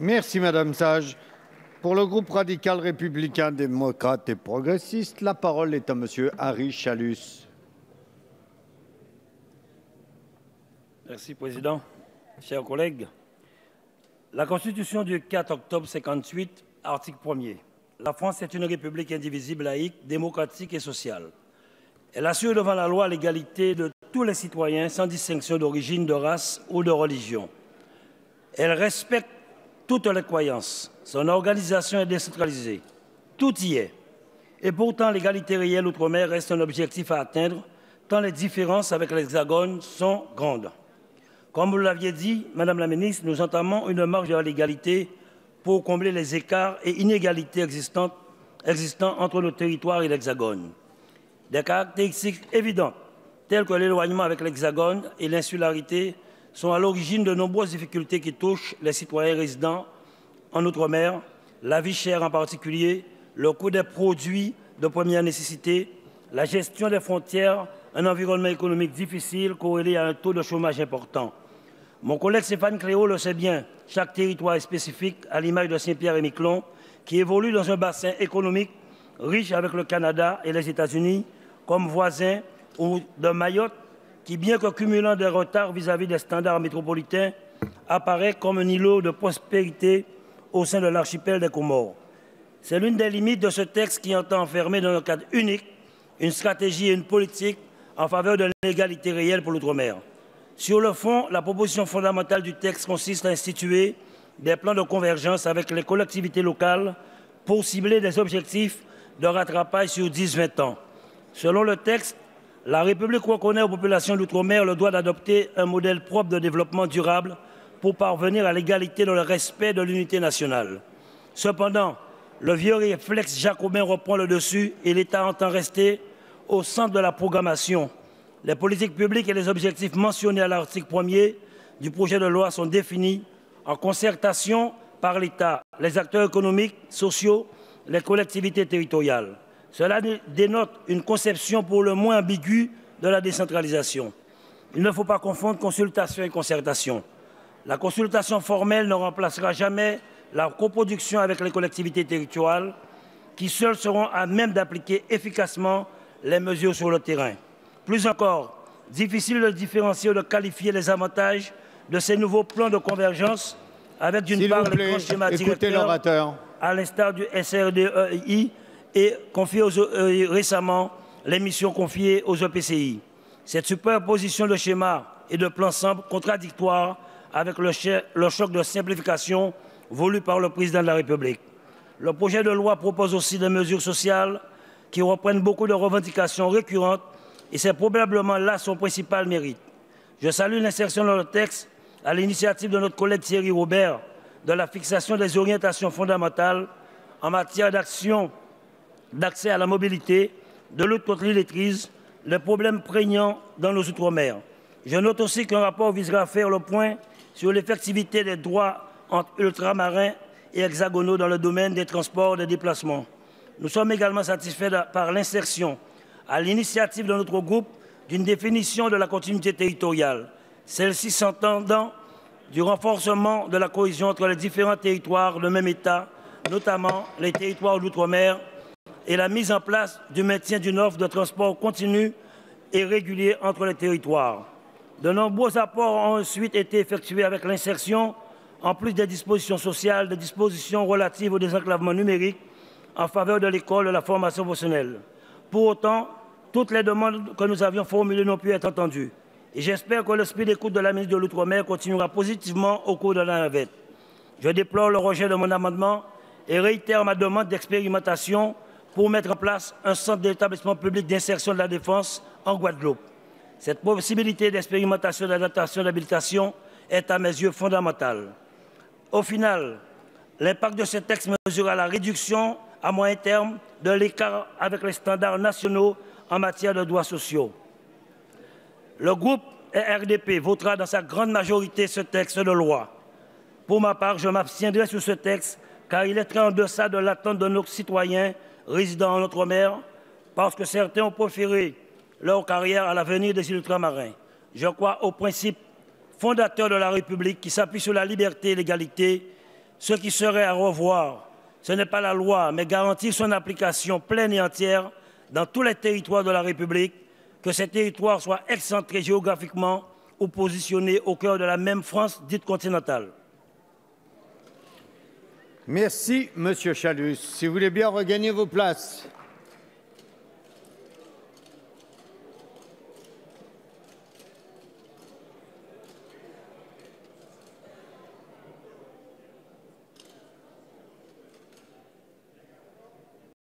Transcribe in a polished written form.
Merci Madame Sage. Pour le groupe radical républicain, démocrate et progressiste, la parole est à Monsieur Harry Chalus. Merci Président. Chers collègues, la Constitution du 4 octobre 1958, article 1er. La France est une république indivisible, laïque, démocratique et sociale. Elle assure devant la loi l'égalité de tous les citoyens sans distinction d'origine, de race ou de religion. Elle respecte toutes les croyances. Son organisation est décentralisée. Tout y est. Et pourtant, l'égalité réelle outre-mer reste un objectif à atteindre, tant les différences avec l'Hexagone sont grandes. Comme vous l'aviez dit, Madame la Ministre, nous entamons une marche vers l'égalité pour combler les écarts et inégalités existants entre nos territoires et l'Hexagone. Des caractéristiques évidentes, telles que l'éloignement avec l'Hexagone et l'insularité, sont à l'origine de nombreuses difficultés qui touchent les citoyens résidents en Outre-mer, la vie chère en particulier, le coût des produits de première nécessité, la gestion des frontières, un environnement économique difficile corrélé à un taux de chômage important. Mon collègue Stéphane Cléo le sait bien, chaque territoire est spécifique, à l'image de Saint-Pierre-et-Miquelon, qui évolue dans un bassin économique riche avec le Canada et les États-Unis comme voisins, ou de Mayotte, qui, bien que cumulant des retards vis-à-vis des standards métropolitains, apparaît comme un îlot de prospérité au sein de l'archipel des Comores. C'est l'une des limites de ce texte qui entend enfermer dans un cadre unique une stratégie et une politique en faveur de l'égalité réelle pour l'outre-mer. Sur le fond, la proposition fondamentale du texte consiste à instituer des plans de convergence avec les collectivités locales pour cibler des objectifs de rattrapage sur 10-20 ans. Selon le texte, la République reconnaît aux populations d'outre-mer le droit d'adopter un modèle propre de développement durable pour parvenir à l'égalité dans le respect de l'unité nationale. Cependant, le vieux réflexe jacobin reprend le dessus et l'État entend rester au centre de la programmation. Les politiques publiques et les objectifs mentionnés à l'article 1er du projet de loi sont définis en concertation par l'État, les acteurs économiques, sociaux, les collectivités territoriales. Cela dénote une conception pour le moins ambiguë de la décentralisation. Il ne faut pas confondre consultation et concertation. La consultation formelle ne remplacera jamais la coproduction avec les collectivités territoriales qui seules seront à même d'appliquer efficacement les mesures sur le terrain. Plus encore, difficile de différencier ou de qualifier les avantages de ces nouveaux plans de convergence avec d'une part les grands schémas directeurs à l'instar du SRDEI et récemment les missions confiées aux EPCI. Cette superposition de schémas et de plans semble contradictoire avec le choc de simplification voulu par le président de la République. Le projet de loi propose aussi des mesures sociales qui reprennent beaucoup de revendications récurrentes et c'est probablement là son principal mérite. Je salue l'insertion dans le texte, à l'initiative de notre collègue Thierry Robert, de la fixation des orientations fondamentales en matière d'accès à la mobilité, de lutte contre l'illettrisme, les problèmes prégnants dans nos outre-mer. Je note aussi qu'un rapport visera à faire le point sur l'effectivité des droits entre ultramarins et hexagonaux dans le domaine des transports et des déplacements. Nous sommes également satisfaits par l'insertion, à l'initiative de notre groupe, d'une définition de la continuité territoriale, celle-ci s'entendant du renforcement de la cohésion entre les différents territoires de même État, notamment les territoires d'outre-mer, et la mise en place du maintien d'une offre de transport continu et régulier entre les territoires. De nombreux apports ont ensuite été effectués avec l'insertion, en plus des dispositions sociales, des dispositions relatives au désenclavement numérique en faveur de l'école de la formation professionnelle. Pour autant, toutes les demandes que nous avions formulées n'ont pu être entendues. Et j'espère que l'esprit d'écoute de la ministre de l'Outre-mer continuera positivement au cours de la navette. Je déplore le rejet de mon amendement et réitère ma demande d'expérimentation pour mettre en place un centre d'établissement public d'insertion de la défense en Guadeloupe. Cette possibilité d'expérimentation, d'adaptation, d'habilitation est à mes yeux fondamentale. Au final, l'impact de ce texte mesurera la réduction à moyen terme de l'écart avec les standards nationaux en matière de droits sociaux. Le groupe RDP votera dans sa grande majorité ce texte de loi. Pour ma part, je m'abstiendrai sur ce texte car il est très en deçà de l'attente de nos citoyens résidant en Outre-mer parce que certains ont préféré leur carrière à l'avenir des îles ultramarins. Je crois aux principes fondateur de la République qui s'appuie sur la liberté et l'égalité, Ce qui serait à revoir, ce n'est pas la loi, mais garantir son application pleine et entière dans tous les territoires de la République, que ces territoires soient excentrés géographiquement ou positionnés au cœur de la même France dite continentale. Merci, Monsieur Chalus. Si vous voulez bien regagner vos places.